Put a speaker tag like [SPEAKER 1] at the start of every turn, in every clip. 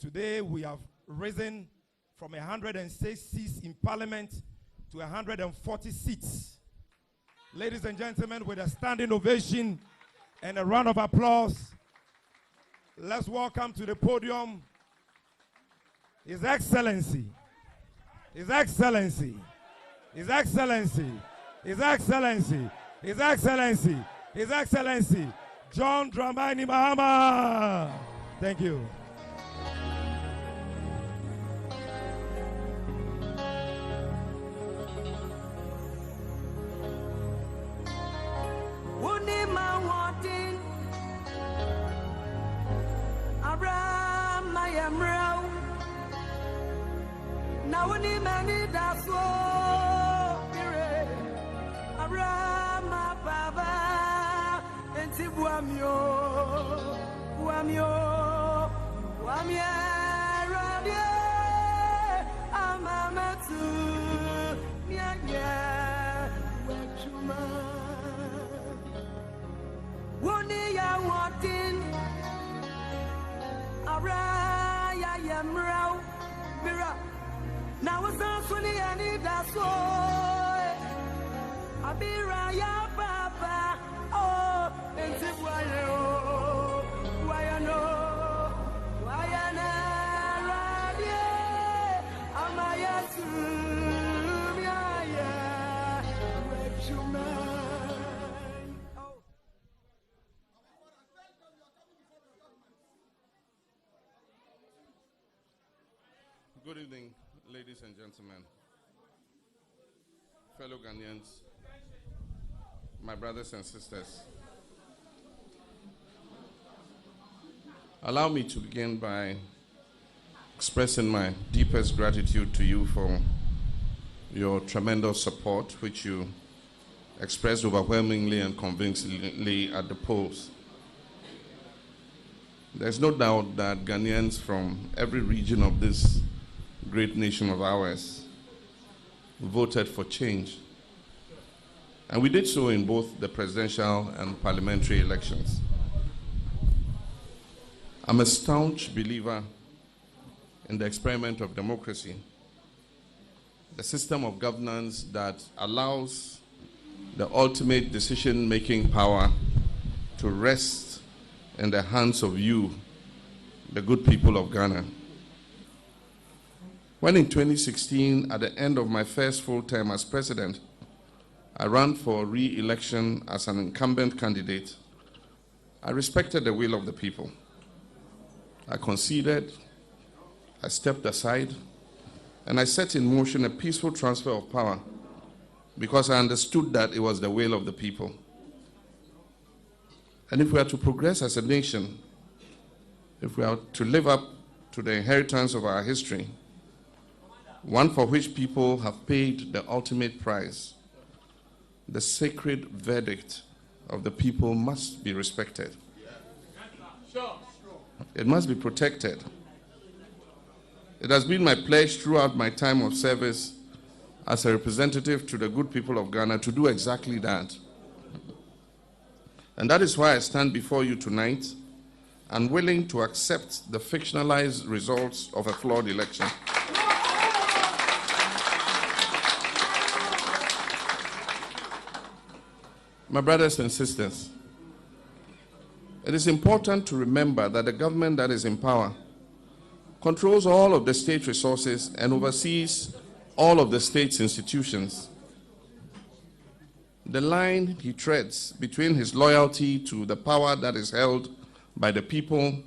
[SPEAKER 1] today we have risen from 106 seats in Parliament to 140 seats. Ladies and gentlemen, with a standing ovation and a round of applause, let's welcome to the podium His Excellency, His Excellency, His Excellency, His Excellency, His Excellency, His Excellency, John Dramani Mahama. Thank you.
[SPEAKER 2] Now it's not funny, I need that soul. I'll be right, Papa. Oh, and tip why I know, why I know, I'm a yes, yeah, let you man.
[SPEAKER 3] Good evening, ladies and gentlemen, fellow Ghanaians, my brothers and sisters. Allow me to begin by expressing my deepest gratitude to you for your tremendous support, which you expressed overwhelmingly and convincingly at the polls. There's no doubt that Ghanaians from every region of this great nation of ours voted for change. And we did so in both the presidential and parliamentary elections. I'm a staunch believer in the experiment of democracy, the system of governance that allows the ultimate decision-making power to rest in the hands of you, the good people of Ghana. When in 2016, at the end of my first full term as president, I ran for re-election as an incumbent candidate, I respected the will of the people. I conceded, I stepped aside, and I set in motion a peaceful transfer of power because I understood that it was the will of the people. And if we are to progress as a nation, if we are to live up to the inheritance of our history, one for which people have paid the ultimate price, the sacred verdict of the people must be respected. It must be protected. It has been my pledge throughout my time of service as a representative to the good people of Ghana to do exactly that. And that is why I stand before you tonight, unwilling to accept the fictionalized results of a flawed election. My brothers and sisters, it is important to remember that the government that is in power controls all of the state resources and oversees all of the state's institutions. The line he treads between his loyalty to the power that is held by the people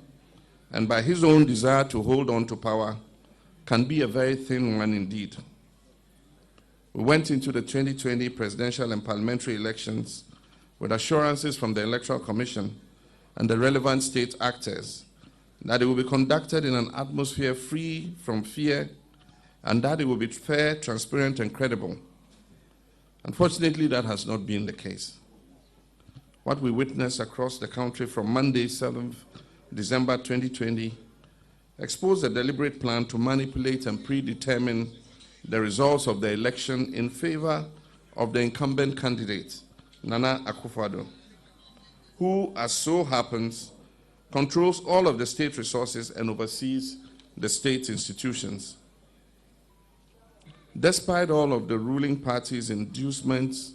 [SPEAKER 3] and by his own desire to hold on to power can be a very thin one indeed. We went into the 2020 presidential and parliamentary elections with assurances from the Electoral Commission and the relevant state actors that it will be conducted in an atmosphere free from fear and that it will be fair, transparent, and credible. Unfortunately, that has not been the case. What we witnessed across the country from Monday, 7th December 2020, exposed a deliberate plan to manipulate and predetermine the results of the election in favor of the incumbent candidate, Nana Akufo-Addo, who, as so happens, controls all of the state resources and oversees the state institutions. Despite all of the ruling party's inducements,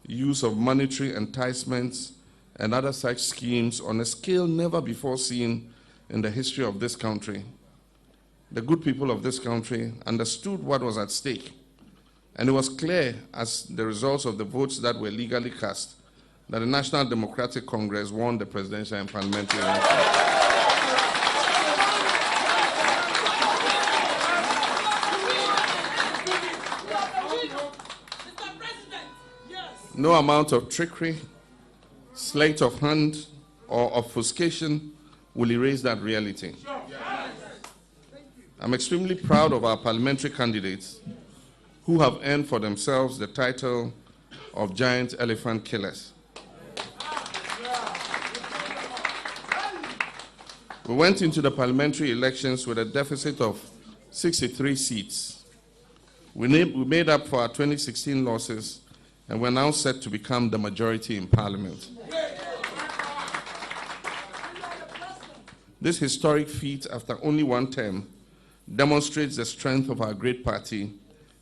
[SPEAKER 3] use of monetary enticements, and other such schemes on a scale never before seen in the history of this country, the good people of this country understood what was at stake, and it was clear as the results of the votes that were legally cast that the National Democratic Congress won the presidential and parliamentary elections. No amount of trickery, sleight of hand, or obfuscation will erase that reality. I'm extremely proud of our parliamentary candidates who have earned for themselves the title of giant elephant killers. We went into the parliamentary elections with a deficit of 63 seats. We made up for our 2016 losses, and we're now set to become the majority in Parliament. This historic feat, after only one term, demonstrates the strength of our great party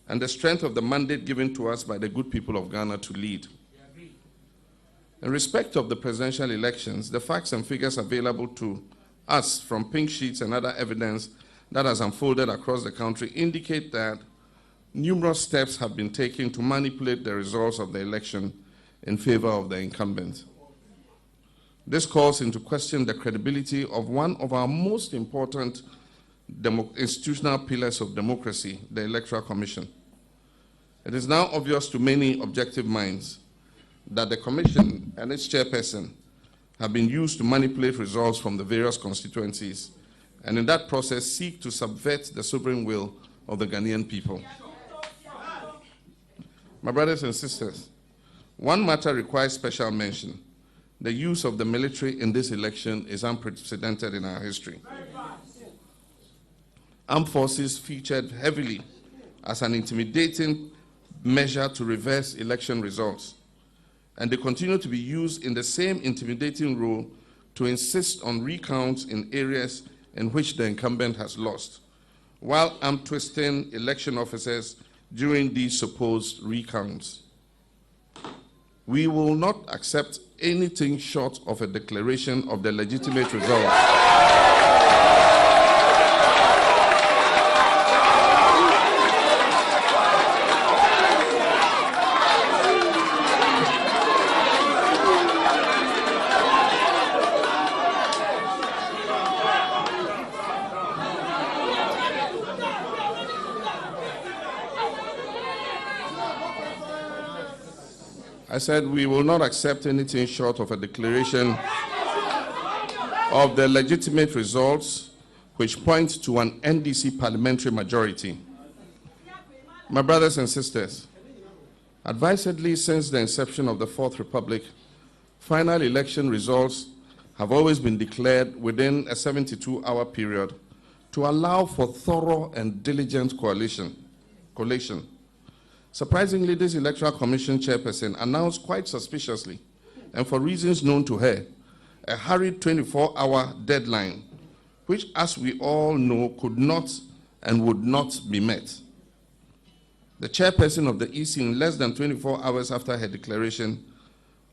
[SPEAKER 3] and the strength of the mandate given to us by the good people of Ghana to lead. In respect of the presidential elections, the facts and figures available to us from pink sheets and other evidence that has unfolded across the country indicate that numerous steps have been taken to manipulate the results of the election in favor of the incumbent. This calls into question the credibility of one of our most important institutional pillars of democracy, the Electoral Commission. It is now obvious to many objective minds that the Commission and its chairperson have been used to manipulate results from the various constituencies, and in that process seek to subvert the sovereign will of the Ghanaian people. My brothers and sisters, one matter requires special mention. The use of the military in this election is unprecedented in our history. Armed forces featured heavily as an intimidating measure to reverse election results, and they continue to be used in the same intimidating role to insist on recounts in areas in which the incumbent has lost, while arm-twisting election officers during these supposed recounts. We will not accept anything short of a declaration of the legitimate result. I said we will not accept anything short of a declaration of the legitimate results which point to an NDC parliamentary majority. My brothers and sisters, advisedly since the inception of the Fourth Republic, final election results have always been declared within a 72-hour period to allow for thorough and diligent collation. Surprisingly, this Electoral Commission chairperson announced quite suspiciously, and for reasons known to her, a hurried 24-hour deadline, which, as we all know, could not and would not be met. The chairperson of the EC, in less than 24 hours after her declaration,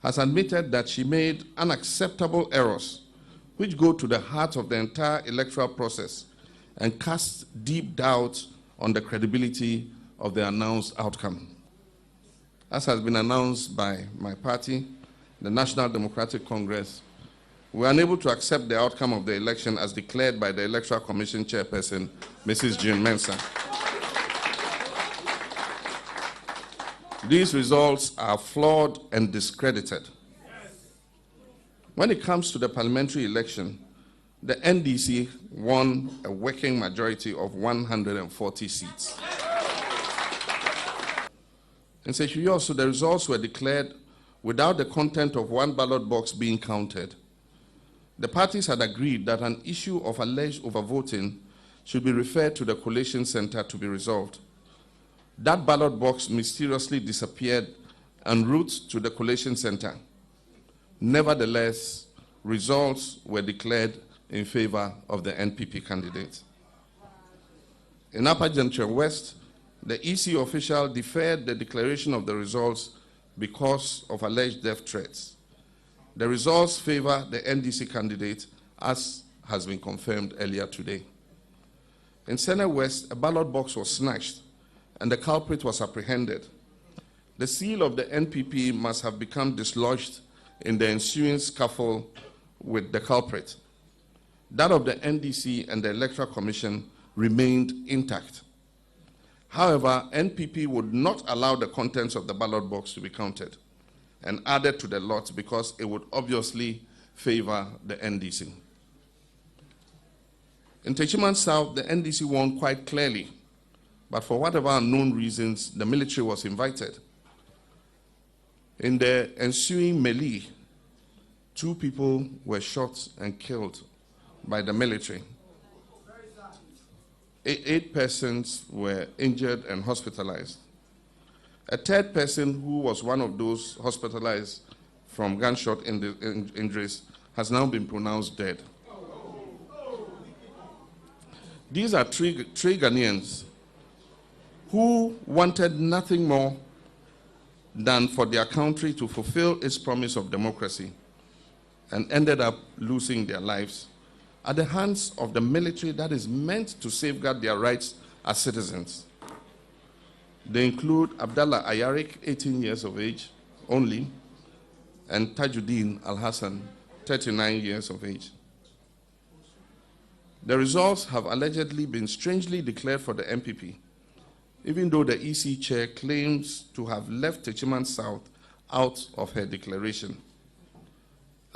[SPEAKER 3] has admitted that she made unacceptable errors which go to the heart of the entire electoral process and cast deep doubt on the credibility of the announced outcome. As has been announced by my party, the National Democratic Congress, we are unable to accept the outcome of the election as declared by the Electoral Commission chairperson, Mrs. Jean Mensa. These results are flawed and discredited. When it comes to the parliamentary election, the NDC won a working majority of 140 seats. In Fictitious, the results were declared without the content of one ballot box being counted. The parties had agreed that an issue of alleged overvoting should be referred to the collation center to be resolved. That ballot box mysteriously disappeared en route to the collation center. Nevertheless, results were declared in favor of the NPP candidate. In Upper Gentry West, the EC official deferred the declaration of the results because of alleged death threats. The results favor the NDC candidate, as has been confirmed earlier today. In Sene West, a ballot box was snatched and the culprit was apprehended. The seal of the NPP must have become dislodged in the ensuing scuffle with the culprit. That of the NDC and the Electoral Commission remained intact. However, NPP would not allow the contents of the ballot box to be counted and added to the lot because it would obviously favor the NDC. In Techiman South, the NDC won quite clearly, but for whatever unknown reasons, the military was invited. In the ensuing melee, 2 people were shot and killed by the military. 8 persons were injured and hospitalized. A 3rd person, who was one of those hospitalized from gunshot injuries, has now been pronounced dead. These are three Ghanaians who wanted nothing more than for their country to fulfill its promise of democracy and ended up losing their lives at the hands of the military that is meant to safeguard their rights as citizens. They include Abdallah Ayarik, 18 years of age only, and Tajuddin Al-Hassan, 39 years of age. The results have allegedly been strangely declared for the MPP, even though the EC chair claims to have left Techiman South out of her declaration.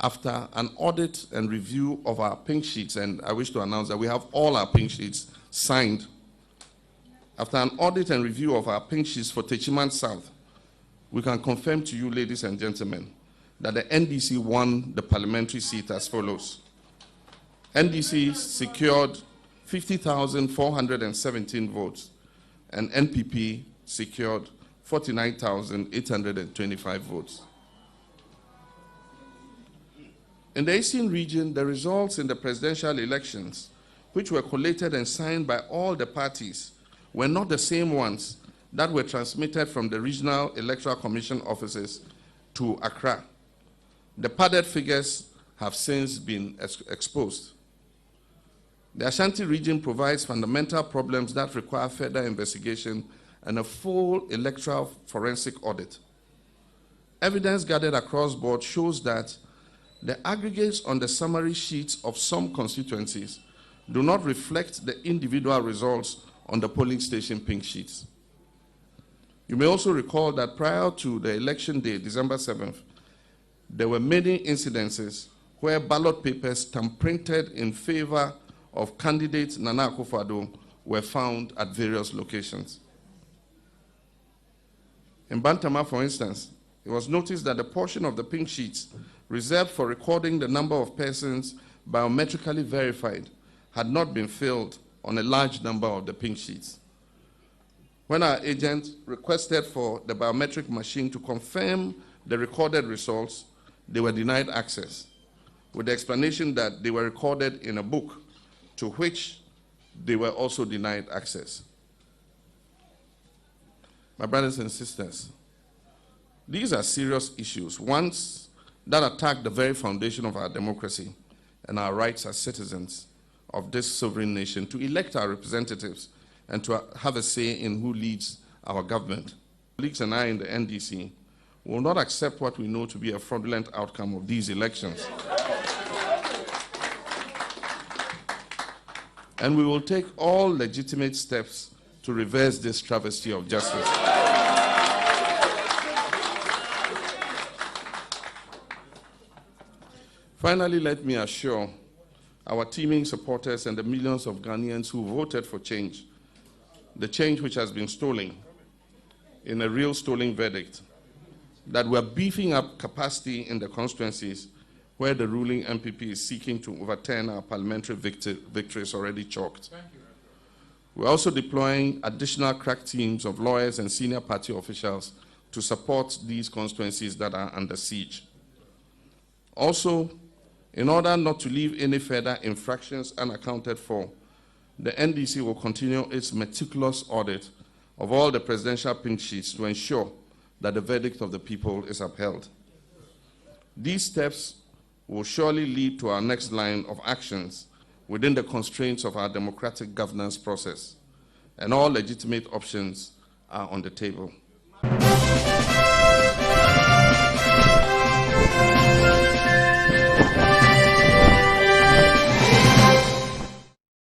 [SPEAKER 3] After an audit and review of our pink sheets, and I wish to announce that we have all our pink sheets signed. After an audit and review of our pink sheets for Techiman South, we can confirm to you, ladies and gentlemen, that the NDC won the parliamentary seat as follows. NDC secured 50,417 votes, and NPP secured 49,825 votes. In the Eastern region, the results in the presidential elections, which were collated and signed by all the parties, were not the same ones that were transmitted from the regional electoral commission offices to Accra. The padded figures have since been exposed. The Ashanti region provides fundamental problems that require further investigation and a full electoral forensic audit. Evidence gathered across board shows that the aggregates on the summary sheets of some constituencies do not reflect the individual results on the polling station pink sheets. You may also recall that prior to the election day, December 7th, there were many incidences where ballot papers thumbprinted in favor of candidate Nana Akufo-Addo were found at various locations. In Bantama, for instance, it was noticed that the portion of the pink sheets reserved for recording the number of persons biometrically verified had not been filled on a large number of the pink sheets. When our agent requested for the biometric machine to confirm the recorded results, they were denied access, with the explanation that they were recorded in a book, to which they were also denied access. My brothers and sisters, these are serious issues, ones that attack the very foundation of our democracy and our rights as citizens of this sovereign nation to elect our representatives and to have a say in who leads our government. Colleagues and I in the NDC will not accept what we know to be a fraudulent outcome of these elections. And we will take all legitimate steps to reverse this travesty of justice. Finally, let me assure our teeming supporters and the millions of Ghanaians who voted for change, the change which has been stolen in a real stolen verdict, that we're beefing up capacity in the constituencies where the ruling MPP is seeking to overturn our parliamentary victories already chalked. We're also deploying additional crack teams of lawyers and senior party officials to support these constituencies that are under siege. Also, in order not to leave any further infractions unaccounted for, the NDC will continue its meticulous audit of all the presidential pink sheets to ensure that the verdict of the people is upheld. These steps will surely lead to our next line of actions within the constraints of our democratic governance process, and all legitimate options are on the table.